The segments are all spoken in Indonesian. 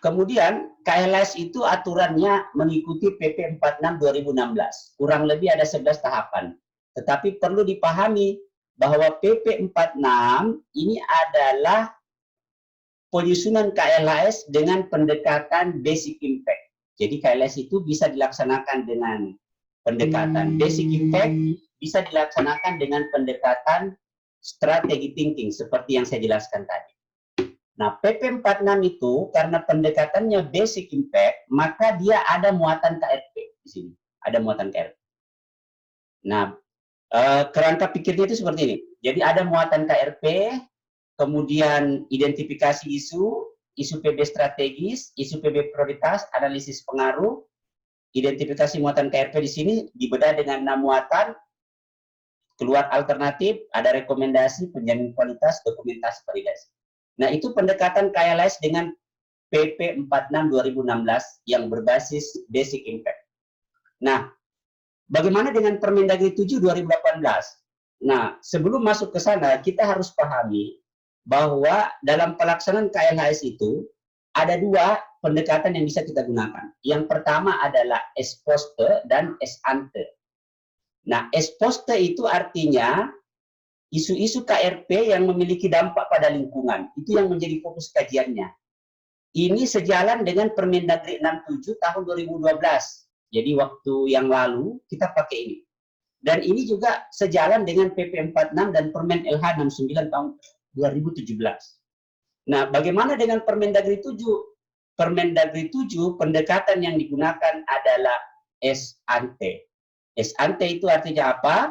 Kemudian KLHS itu aturannya mengikuti PP 46 2016. Kurang lebih ada 11 tahapan. Tetapi perlu dipahami bahwa PP 46 ini adalah penyusunan KLHS dengan pendekatan basic impact. Jadi KLHS itu bisa dilaksanakan dengan pendekatan basic impact, bisa dilaksanakan dengan pendekatan strategi thinking seperti yang saya jelaskan tadi. Nah, PP 46 itu karena pendekatannya basic impact, maka dia ada muatan KRP di sini. Ada muatan KRP. Nah, kerangka pikirnya itu seperti ini. Jadi ada muatan KRP, kemudian identifikasi isu PB strategis, isu PB prioritas, analisis pengaruh, identifikasi muatan KRP di sini dibedah dengan 6 muatan, keluar alternatif, ada rekomendasi, penjamin kualitas, dokumentasi validasi. Nah, itu pendekatan KLHS dengan PP 46 2016 yang berbasis basic impact. Nah, bagaimana dengan Permendagri 7 2018? Nah, sebelum masuk ke sana, kita harus pahami bahwa dalam pelaksanaan KLHS itu ada 2 pendekatan yang bisa kita gunakan. Yang pertama adalah ex post dan ex ante. Nah, ex post itu artinya isu-isu KRP yang memiliki dampak pada lingkungan. Itu yang menjadi fokus kajiannya. Ini sejalan dengan Permendagri 67 tahun 2012. Jadi waktu yang lalu kita pakai ini. Dan ini juga sejalan dengan PP 46 dan Permen LH 69 tahun 2017. Nah, bagaimana dengan Permendagri 7? Permendagri 7 pendekatan yang digunakan adalah ex ante. Ex ante itu artinya apa?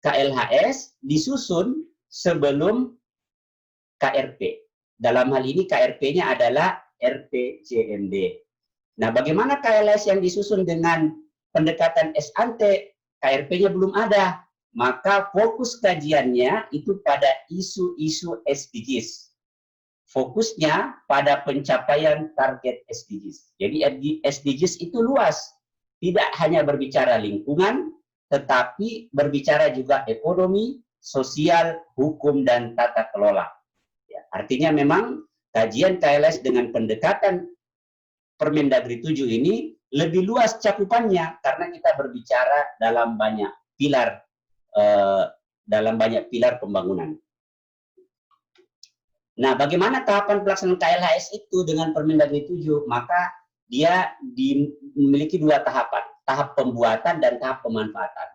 KLHS disusun sebelum KRP. Dalam hal ini KRP-nya adalah RPJMD. Nah, bagaimana KLHS yang disusun dengan pendekatan ex ante? KRP-nya belum ada. Maka fokus kajiannya itu pada isu-isu SDGs. Fokusnya pada pencapaian target SDGs. Jadi SDGs itu luas. Tidak hanya berbicara lingkungan, tetapi berbicara juga ekonomi, sosial, hukum, dan tata kelola. Ya, artinya memang kajian KLHS dengan pendekatan Permendagri 7 ini lebih luas cakupannya karena kita berbicara dalam banyak pilar pembangunan. Nah, bagaimana tahapan pelaksanaan KLHS itu dengan Permendagri 7? Maka dia memiliki 2 tahapan. Tahap pembuatan dan tahap pemanfaatan.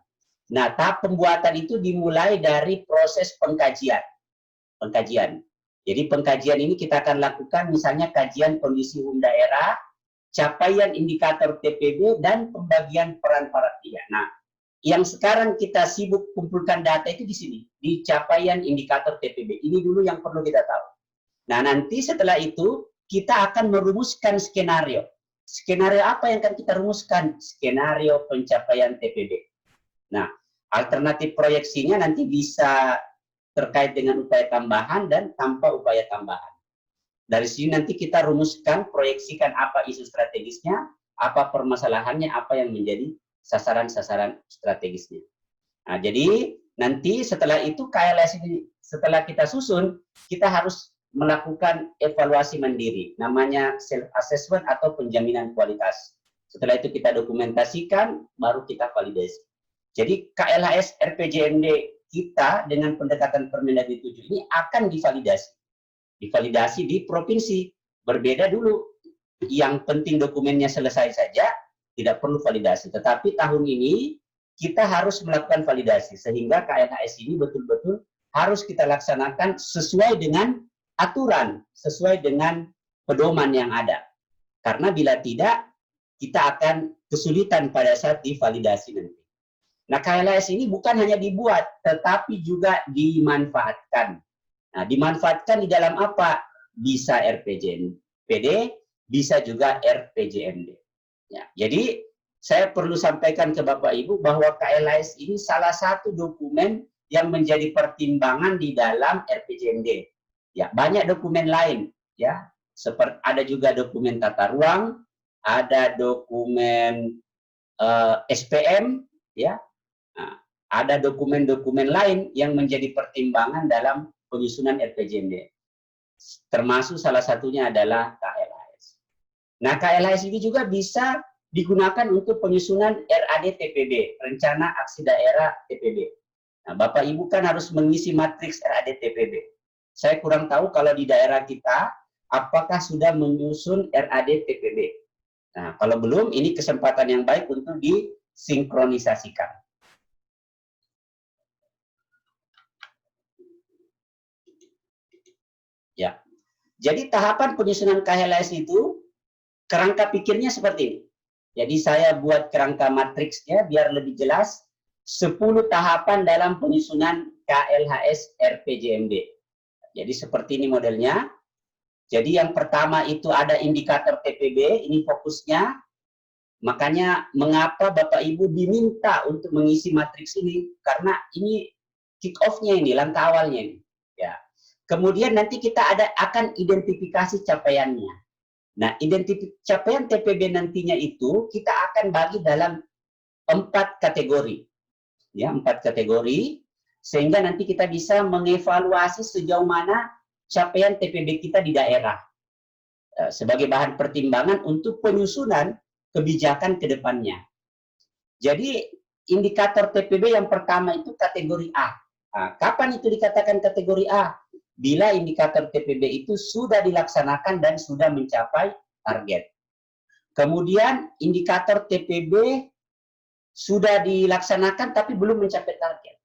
Nah, tahap pembuatan itu dimulai dari proses pengkajian. Jadi pengkajian ini kita akan lakukan misalnya kajian kondisi umum daerah, capaian indikator TPB, dan pembagian peran para pihak. Nah, yang sekarang kita sibuk kumpulkan data itu di sini, di capaian indikator TPB. Ini dulu yang perlu kita tahu. Nah, nanti setelah itu kita akan merumuskan skenario. Skenario apa yang akan kita rumuskan? Skenario pencapaian TPB. Nah, alternatif proyeksinya nanti bisa terkait dengan upaya tambahan dan tanpa upaya tambahan. Dari sini nanti kita rumuskan, proyeksikan apa isu strategisnya, apa permasalahannya, apa yang menjadi sasaran-sasaran strategisnya. Nah, jadi nanti setelah itu KLHS ini, setelah kita susun, kita harus melakukan evaluasi mandiri, namanya self-assessment atau penjaminan kualitas. Setelah itu kita dokumentasikan, baru kita validasi. Jadi KLHS RPJMD kita dengan pendekatan Permendagri 7 ini akan divalidasi. Divalidasi di provinsi. Berbeda dulu, yang penting dokumennya selesai saja, tidak perlu validasi. Tetapi tahun ini kita harus melakukan validasi, sehingga KLHS ini betul-betul harus kita laksanakan sesuai dengan aturan, sesuai dengan pedoman yang ada. Karena bila tidak, kita akan kesulitan pada saat divalidasi nanti. Nah, KLHS ini bukan hanya dibuat, tetapi juga dimanfaatkan. Nah, dimanfaatkan di dalam apa? Bisa RPJMPD, bisa juga RPJMD. Ya, jadi, saya perlu sampaikan ke Bapak Ibu bahwa KLHS ini salah satu dokumen yang menjadi pertimbangan di dalam RPJMD. Ya, banyak dokumen lain, ya, seperti ada juga dokumen tata ruang, ada dokumen SPM, ya, nah, ada dokumen-dokumen lain yang menjadi pertimbangan dalam penyusunan RPJMD. Termasuk salah satunya adalah KLHS. Nah, KLHS ini juga bisa digunakan untuk penyusunan RAD TPB, Rencana Aksi Daerah TPB. Nah, Bapak Ibu kan harus mengisi matriks RAD TPB. Saya kurang tahu kalau di daerah kita, apakah sudah menyusun RAD TPB. Nah, kalau belum, ini kesempatan yang baik untuk disinkronisasikan. Ya, jadi tahapan penyusunan KLHS itu, kerangka pikirnya seperti ini. Jadi saya buat kerangka matriksnya biar lebih jelas. 10 tahapan dalam penyusunan KLHS RPJMD. Jadi seperti ini modelnya. Jadi yang pertama itu ada indikator TPB, ini fokusnya. Makanya mengapa Bapak Ibu diminta untuk mengisi matriks ini? Karena ini kick off-nya ini, langkah awalnya ini. Ya. Kemudian nanti kita akan identifikasi capaiannya. Nah, capaian TPB nantinya itu kita akan bagi dalam 4 kategori. Ya, 4 kategori, sehingga nanti kita bisa mengevaluasi sejauh mana capaian TPB kita di daerah. Sebagai bahan pertimbangan untuk penyusunan kebijakan ke depannya. Jadi, indikator TPB yang pertama itu kategori A. Nah, kapan itu dikatakan kategori A? Bila indikator TPB itu sudah dilaksanakan dan sudah mencapai target. Kemudian indikator TPB sudah dilaksanakan tapi belum mencapai target.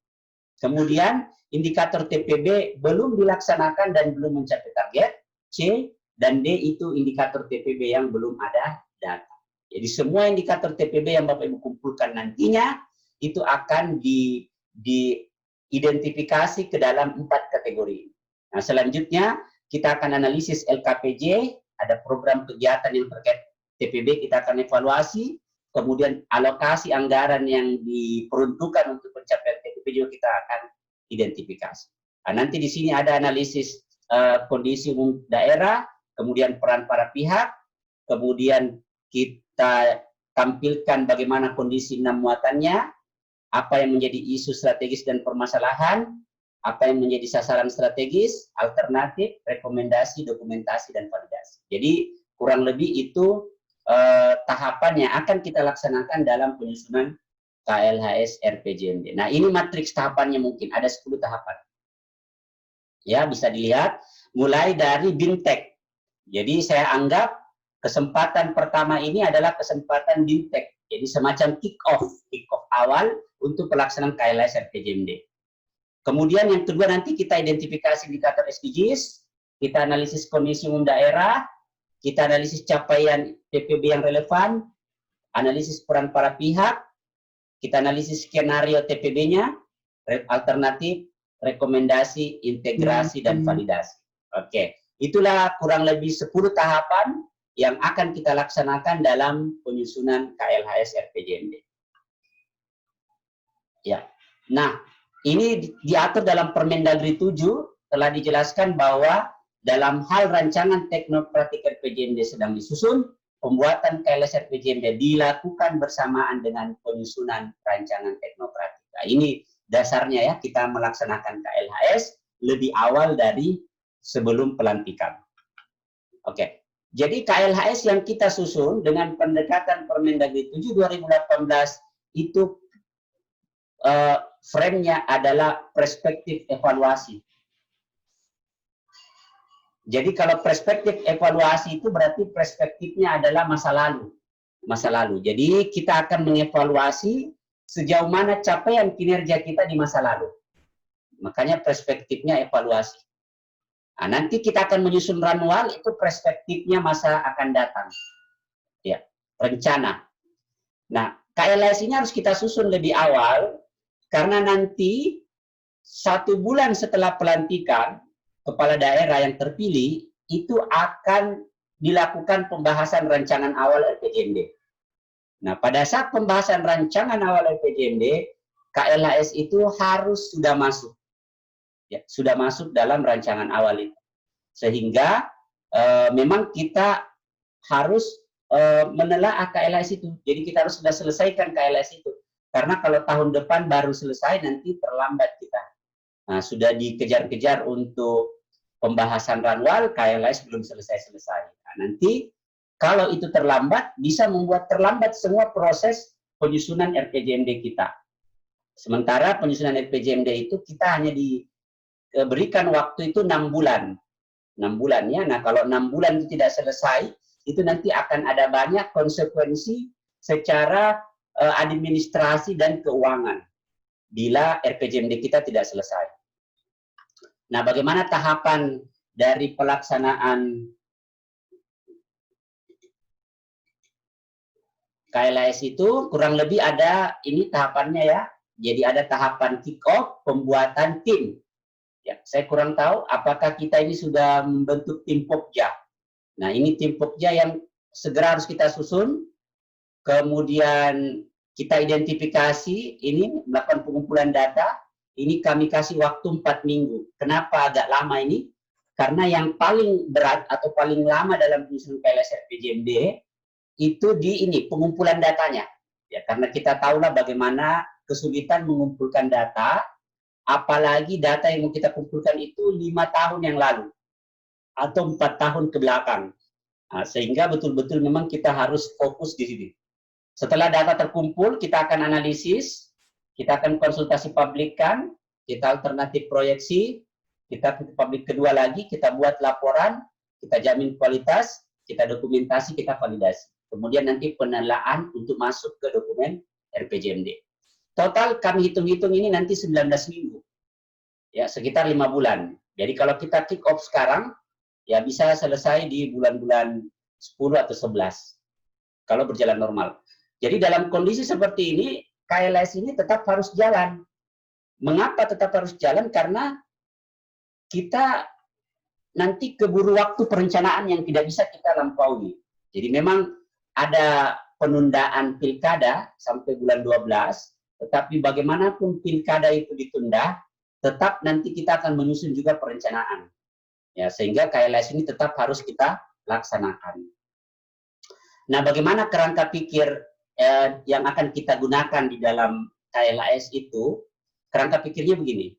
Kemudian indikator TPB belum dilaksanakan dan belum mencapai target. C dan D itu indikator TPB yang belum ada data. Jadi semua indikator TPB yang Bapak Ibu kumpulkan nantinya itu akan diidentifikasi ke dalam 4 kategori. Nah, selanjutnya kita akan analisis LKPJ, ada program kegiatan yang terkait TPB, kita akan evaluasi, kemudian alokasi anggaran yang diperuntukkan untuk pencapaian TPB juga kita akan identifikasi. Nah, nanti di sini ada analisis kondisi umum daerah, kemudian peran para pihak, kemudian kita tampilkan bagaimana kondisi 6 muatannya, apa yang menjadi isu strategis dan permasalahan, apa yang menjadi sasaran strategis, alternatif, rekomendasi, dokumentasi, dan validasi. Jadi kurang lebih itu tahapan yang akan kita laksanakan dalam penyusunan KLHS RPJMD. Nah, ini matriks tahapannya mungkin ada 10 tahapan. Ya, bisa dilihat mulai dari BIMTEK. Jadi saya anggap kesempatan pertama ini adalah kesempatan BIMTEK. Jadi semacam kick off awal untuk pelaksanaan KLHS RPJMD. Kemudian yang kedua nanti kita identifikasi indikator SDGs, kita analisis kondisi umum daerah, kita analisis capaian TPB yang relevan, analisis peran para pihak, kita analisis skenario TPB-nya, alternatif, rekomendasi, integrasi, dan validasi. Oke, itulah kurang lebih 10 tahapan yang akan kita laksanakan dalam penyusunan KLHS RPJMD. Ya, nah, ini diatur dalam Permendagri 7, telah dijelaskan bahwa dalam hal rancangan teknokratik RPJMD sedang disusun, pembuatan KLHS RPJMD dilakukan bersamaan dengan penyusunan rancangan teknokratik. Nah, ini dasarnya ya, kita melaksanakan KLHS lebih awal dari sebelum pelantikan. Oke, jadi KLHS yang kita susun dengan pendekatan Permendagri 7 2018 itu frame-nya adalah perspektif evaluasi. Jadi kalau perspektif evaluasi itu berarti perspektifnya adalah masa lalu. Masa lalu. Jadi kita akan mengevaluasi sejauh mana capaian kinerja kita di masa lalu. Makanya perspektifnya evaluasi. Nah, nanti kita akan menyusun ranual, itu perspektifnya masa akan datang. Ya, rencana. Nah, KLHS ini harus kita susun lebih awal, karena nanti 1 bulan setelah pelantikan, kepala daerah yang terpilih, itu akan dilakukan pembahasan rancangan awal RPJMD. Nah, pada saat pembahasan rancangan awal RPJMD, KLHS itu harus sudah masuk. Ya, sudah masuk dalam rancangan awal itu. Sehingga memang kita harus menelaah KLHS itu. Jadi kita harus sudah selesaikan KLHS itu. Karena kalau tahun depan baru selesai, nanti terlambat kita. Nah, sudah dikejar-kejar untuk pembahasan ranual, KLHS belum selesai-selesai. Nah, nanti Kalau itu terlambat, bisa membuat terlambat semua proses penyusunan RPJMD kita. Sementara penyusunan RPJMD itu kita hanya diberikan waktu itu 6 bulan. 6 bulan ya. Nah, kalau 6 bulan itu tidak selesai, itu nanti akan ada banyak konsekuensi secara administrasi dan keuangan bila RPJMD kita tidak selesai. Nah, bagaimana tahapan dari pelaksanaan KLAS itu? Kurang lebih ada ini tahapannya ya. Jadi ada tahapan kick off, pembuatan tim. Ya, saya kurang tahu apakah kita ini sudah membentuk tim Pokja. Nah, ini tim Pokja yang segera harus kita susun. Kemudian kita identifikasi, ini melakukan pengumpulan data. Ini kami kasih waktu 4 minggu. Kenapa agak lama ini? Karena yang paling berat atau paling lama dalam penyusunan KLAS RPJMD itu di ini pengumpulan datanya. Ya, karena kita tahulah bagaimana kesulitan mengumpulkan data, apalagi data yang mau kita kumpulkan itu 5 tahun yang lalu atau 4 tahun ke belakang. Nah, sehingga betul-betul memang kita harus fokus di sini. Setelah data terkumpul, kita akan analisis, kita akan konsultasi pabrikan, kita alternatif proyeksi, kita publik kedua lagi, kita buat laporan, kita jamin kualitas, kita dokumentasi, kita validasi. Kemudian nanti penelaan untuk masuk ke dokumen RPJMD. Total kami hitung-hitung ini nanti 19 minggu. Ya, sekitar 5 bulan. Jadi kalau kita kick off sekarang, ya bisa selesai di bulan-bulan 10 atau 11. Kalau berjalan normal. Jadi dalam kondisi seperti ini, KLAS ini tetap harus jalan. Mengapa tetap harus jalan? Karena kita nanti keburu waktu perencanaan yang tidak bisa kita lampaui. Jadi memang ada penundaan pilkada sampai bulan 12, tetapi bagaimanapun pilkada itu ditunda, tetap nanti kita akan menyusun juga perencanaan. Ya, sehingga KLAS ini tetap harus kita laksanakan. Nah, bagaimana kerangka pikir yang akan kita gunakan di dalam KLAS itu? Kerangka pikirnya begini.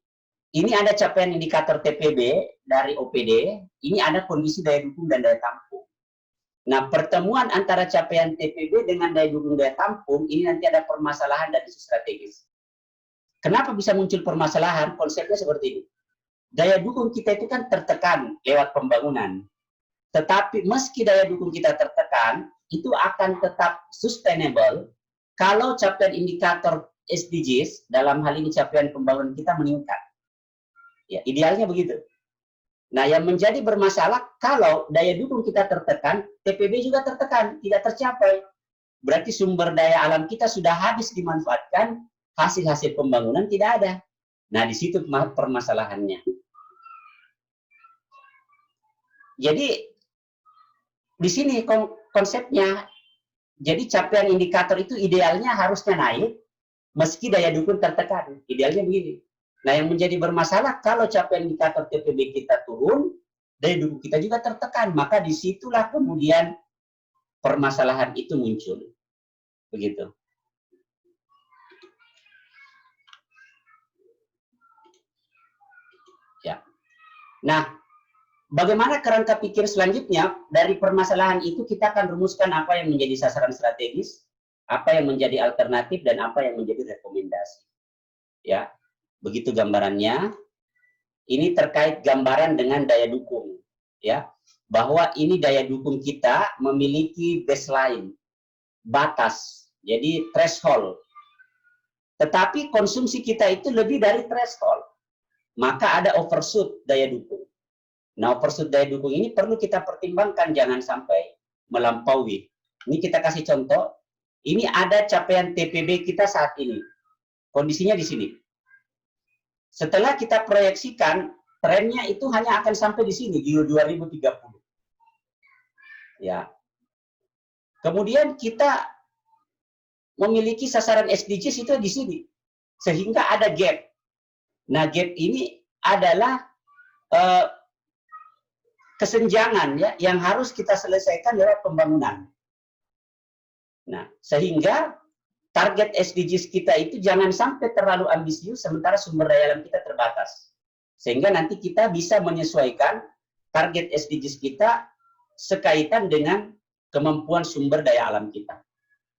Ini ada capaian indikator TPB dari OPD, ini ada kondisi daya dukung dan daya tampung. Nah, pertemuan antara capaian TPB dengan daya dukung daya tampung, ini nanti ada permasalahan dari isu strategis. Kenapa bisa muncul permasalahan? Konsepnya seperti ini. Daya dukung kita itu kan tertekan lewat pembangunan. Tetapi meski daya dukung kita tertekan, itu akan tetap sustainable kalau capaian indikator SDGs, dalam hal ini capaian pembangunan kita meningkat. Ya, idealnya begitu. Nah, yang menjadi bermasalah kalau daya dukung kita tertekan, TPB juga tertekan, tidak tercapai. Berarti sumber daya alam kita sudah habis dimanfaatkan, hasil-hasil pembangunan tidak ada. Nah, di situ permasalahannya. Jadi, di sini konsepnya, jadi capaian indikator itu idealnya harusnya naik, meski daya dukung tertekan. Idealnya begini. Nah, yang menjadi bermasalah kalau capaian indikator TPB kita turun, daya dukung kita juga tertekan. Maka disitulah kemudian permasalahan itu muncul. Begitu. Ya. Nah, bagaimana kerangka pikir selanjutnya? Dari permasalahan itu kita akan rumuskan apa yang menjadi sasaran strategis, apa yang menjadi alternatif, dan apa yang menjadi rekomendasi. Ya. Begitu gambarannya. Ini terkait gambaran dengan daya dukung, ya, bahwa ini daya dukung kita memiliki baseline, batas, jadi threshold. Tetapi konsumsi kita itu lebih dari threshold, maka ada overshoot daya dukung. Nah, overshoot daya dukung ini perlu kita pertimbangkan, jangan sampai melampaui. Ini kita kasih contoh. Ini ada capaian TPB kita saat ini. Kondisinya di sini. Setelah kita proyeksikan, trennya itu hanya akan sampai di sini, di 2030. Ya. Kemudian kita memiliki sasaran SDGs itu di sini. Sehingga ada gap. Nah, gap ini adalah kesenjangan ya, yang harus kita selesaikan lewat pembangunan. Nah, sehingga target SDGs kita itu jangan sampai terlalu ambisius sementara sumber daya alam kita terbatas. Sehingga nanti kita bisa menyesuaikan target SDGs kita sekaitan dengan kemampuan sumber daya alam kita.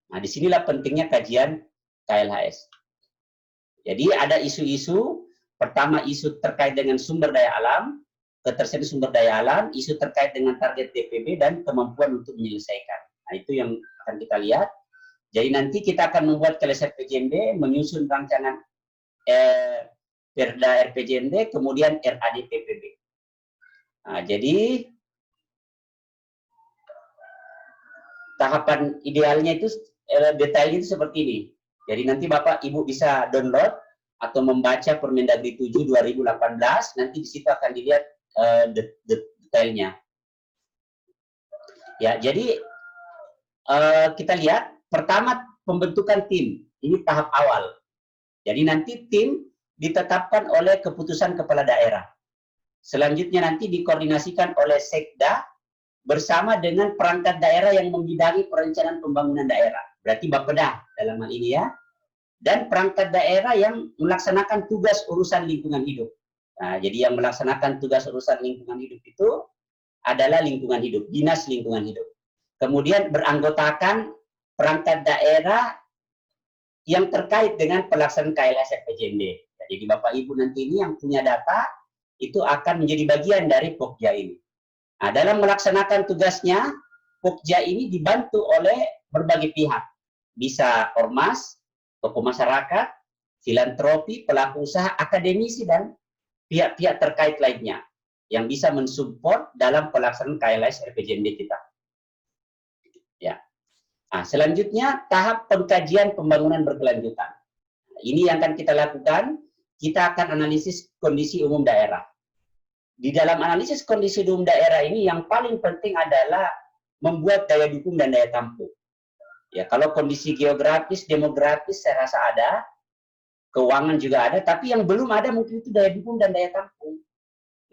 Nah, disinilah pentingnya kajian KLHS. Jadi ada isu-isu, pertama isu terkait dengan sumber daya alam, ketersediaan sumber daya alam, isu terkait dengan target TPB, dan kemampuan untuk menyelesaikan. Nah, itu yang akan kita lihat. Jadi nanti kita akan membuat KLHS RPJMD, menyusun rancangan Perda RPJMD, kemudian RAD TPB. Nah, jadi tahapan idealnya itu detailnya itu seperti ini. Jadi nanti Bapak Ibu bisa download atau membaca Permendagri 7 2018, nanti di situ akan dilihat detailnya. Ya, jadi kita lihat pertama pembentukan tim, ini tahap awal. Jadi nanti tim ditetapkan oleh keputusan kepala daerah. Selanjutnya nanti dikoordinasikan oleh Sekda bersama dengan perangkat daerah yang membidangi perencanaan pembangunan daerah. Berarti Bapeda dalam hal ini ya. Dan perangkat daerah yang melaksanakan tugas urusan lingkungan hidup. Nah, jadi yang melaksanakan tugas urusan lingkungan hidup itu adalah lingkungan hidup, dinas lingkungan hidup. Kemudian beranggotakan perangkat daerah yang terkait dengan pelaksanaan KLHS RPJMD. Jadi Bapak Ibu nanti ini yang punya data itu akan menjadi bagian dari Pokja ini. Nah, dalam melaksanakan tugasnya, Pokja ini dibantu oleh berbagai pihak. Bisa ormas, tokoh masyarakat, filantropi, pelaku usaha, akademisi, dan pihak-pihak terkait lainnya yang bisa mensupport dalam pelaksanaan KLHS RPJMD kita. Ya. Nah, selanjutnya tahap pengkajian pembangunan berkelanjutan. Ini yang akan kita lakukan. Kita akan analisis kondisi umum daerah. Di dalam analisis kondisi umum daerah ini yang paling penting adalah membuat daya dukung dan daya tampung. Ya, kalau kondisi geografis, demografis saya rasa ada, keuangan juga ada, tapi yang belum ada mungkin itu daya dukung dan daya tampung.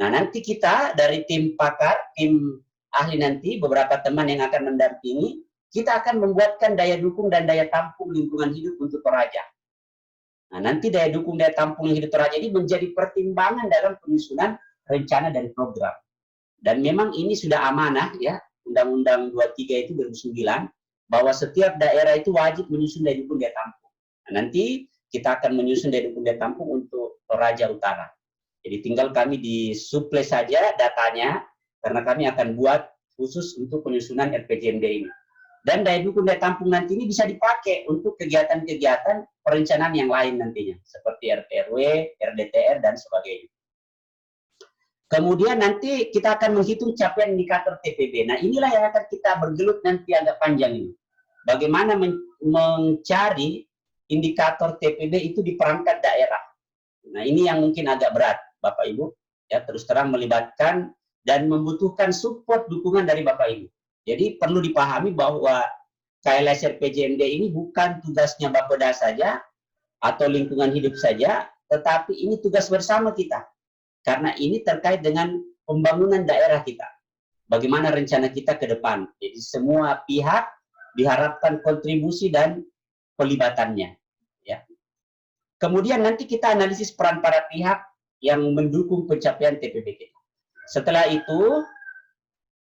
Nah, nanti kita dari tim pakar, tim ahli nanti, beberapa teman yang akan mendampingi, kita akan membuatkan daya dukung dan daya tampung lingkungan hidup untuk Toraja. Nah, nanti daya dukung daya tampung hidup Toraja ini menjadi pertimbangan dalam penyusunan rencana dan program. Dan memang ini sudah amanah ya, Undang-Undang 23 itu 2009, bahwa setiap daerah itu wajib menyusun daya dukung daya tampung. Nah, nanti kita akan menyusun daya dukung daya tampung untuk Toraja Utara. Jadi tinggal kami disuplai saja datanya, karena kami akan buat khusus untuk penyusunan RPJMD ini. Dan daya dukung daya tampung nanti ini bisa dipakai untuk kegiatan-kegiatan perencanaan yang lain nantinya, seperti RT/RW, RDTR, dan sebagainya. Kemudian nanti kita akan menghitung capaian indikator TPB. Nah, inilah yang akan kita bergelut nanti agak panjang ini. Bagaimana mencari indikator TPB itu di perangkat daerah. Nah, ini yang mungkin agak berat, Bapak Ibu. Ya, terus terang melibatkan dan membutuhkan support dukungan dari Bapak Ibu. Jadi perlu dipahami bahwa KLHS RPJMD ini bukan tugasnya Bapeda saja atau lingkungan hidup saja, tetapi ini tugas bersama kita. Karena ini terkait dengan pembangunan daerah kita. Bagaimana rencana kita ke depan. Jadi semua pihak diharapkan kontribusi dan pelibatannya. Ya. Kemudian nanti kita analisis peran para pihak yang mendukung pencapaian TPB kita. Setelah itu,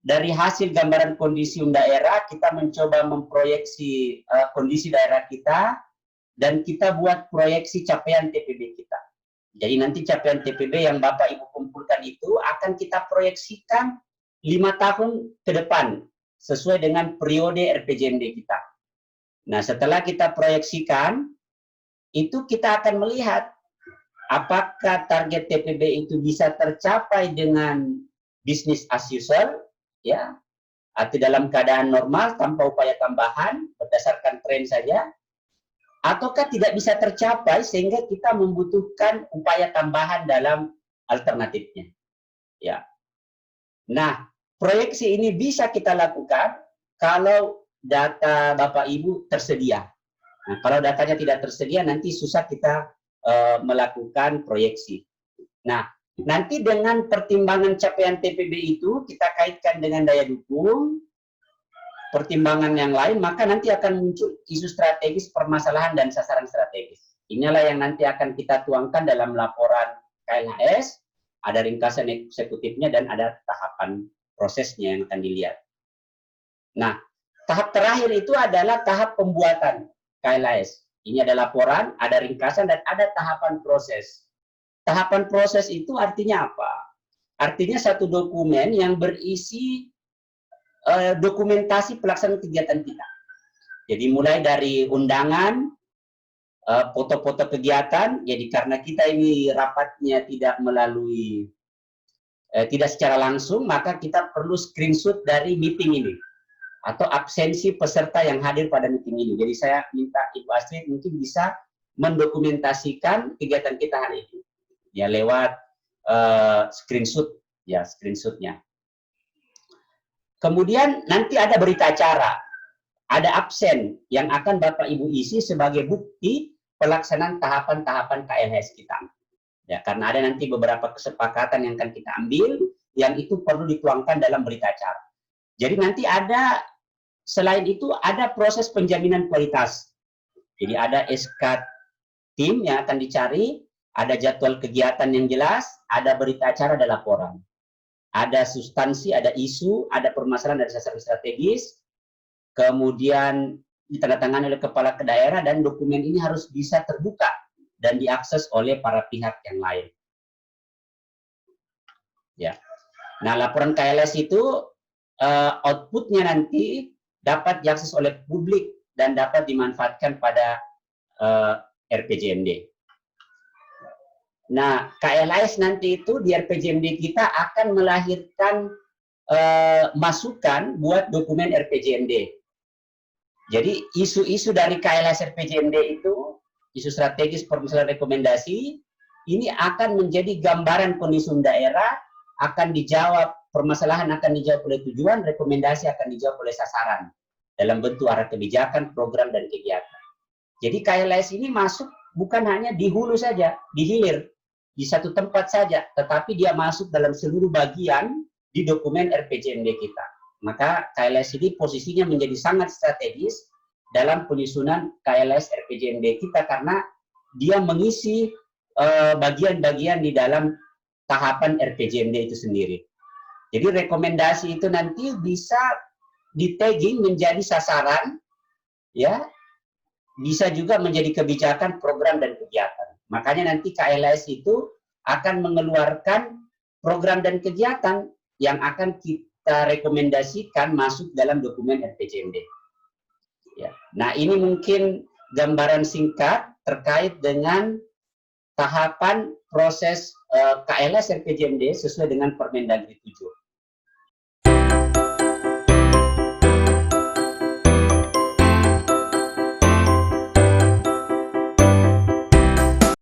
dari hasil gambaran kondisi daerah, kita mencoba memproyeksi kondisi daerah kita, dan kita buat proyeksi capaian TPB kita. Jadi nanti capaian TPB yang Bapak Ibu kumpulkan itu akan kita proyeksikan 5 tahun ke depan, sesuai dengan periode RPJMD kita. Nah, setelah kita proyeksikan, itu kita akan melihat apakah target TPB itu bisa tercapai dengan business as usual, ya, atau dalam keadaan normal tanpa upaya tambahan berdasarkan tren saja, ataukah tidak bisa tercapai sehingga kita membutuhkan upaya tambahan dalam alternatifnya. Ya. Nah, proyeksi ini bisa kita lakukan kalau data Bapak Ibu tersedia. Nah, kalau datanya tidak tersedia nanti susah kita melakukan proyeksi. Nah, nanti dengan pertimbangan capaian TPB itu kita kaitkan dengan daya dukung, pertimbangan yang lain, maka nanti akan muncul isu strategis, permasalahan, dan sasaran strategis. Inilah yang nanti akan kita tuangkan dalam laporan KLHS, ada ringkasan eksekutifnya dan ada tahapan prosesnya yang akan dilihat. Nah, Tahap terakhir itu adalah tahap pembuatan KLAS. Ini ada laporan, ada ringkasan, dan ada tahapan proses. Tahapan proses itu artinya apa? Artinya satu dokumen yang berisi dokumentasi pelaksanaan kegiatan kita. Jadi mulai dari undangan, foto-foto kegiatan, jadi karena kita ini rapatnya tidak melalui, tidak secara langsung, maka kita perlu screenshot dari meeting ini, atau absensi peserta yang hadir pada meeting ini. Jadi saya minta Ibu Astrid mungkin bisa mendokumentasikan kegiatan kita hari ini, ya lewat screenshot, ya screenshotnya. Kemudian nanti ada berita acara, ada absen yang akan Bapak Ibu isi sebagai bukti pelaksanaan tahapan-tahapan KLHS kita. Ya, karena ada nanti beberapa kesepakatan yang akan kita ambil, yang itu perlu dituangkan dalam berita acara. Jadi nanti ada, selain itu ada proses penjaminan kualitas. Jadi ada SK tim yang akan dicari, ada jadwal kegiatan yang jelas, ada berita acara, ada laporan. Ada substansi, ada isu, ada permasalahan, ada sasaran strategis, kemudian ditandatangani oleh kepala daerah, dan dokumen ini harus bisa terbuka dan diakses oleh para pihak yang lain. Ya. Nah, laporan KLS itu outputnya nanti dapat diakses oleh publik dan dapat dimanfaatkan pada RPJMD. Nah, KLAS nanti itu di RPJMD kita akan melahirkan masukan buat dokumen RPJMD. Jadi isu-isu dari KLAS RPJMD itu, isu strategis, permasalahan, rekomendasi, ini akan menjadi gambaran kondisi daerah, akan dijawab, permasalahan akan dijawab oleh tujuan, rekomendasi akan dijawab oleh sasaran, dalam bentuk arah kebijakan, program, dan kegiatan. Jadi KLAS ini masuk bukan hanya di hulu saja, di hilir, di satu tempat saja, tetapi dia masuk dalam seluruh bagian di dokumen RPJMD kita. Maka KLAS ini posisinya menjadi sangat strategis dalam penyusunan KLAS RPJMD kita, karena dia mengisi bagian-bagian di dalam tahapan RPJMD itu sendiri. Jadi rekomendasi itu nanti bisa di-tagging menjadi sasaran, ya, bisa juga menjadi kebijakan, program, dan kegiatan. Makanya nanti KLAS itu akan mengeluarkan program dan kegiatan yang akan kita rekomendasikan masuk dalam dokumen RPJMD. Ya. Nah, ini mungkin gambaran singkat terkait dengan tahapan proses KLAS RPJMD sesuai dengan Permendagri 7.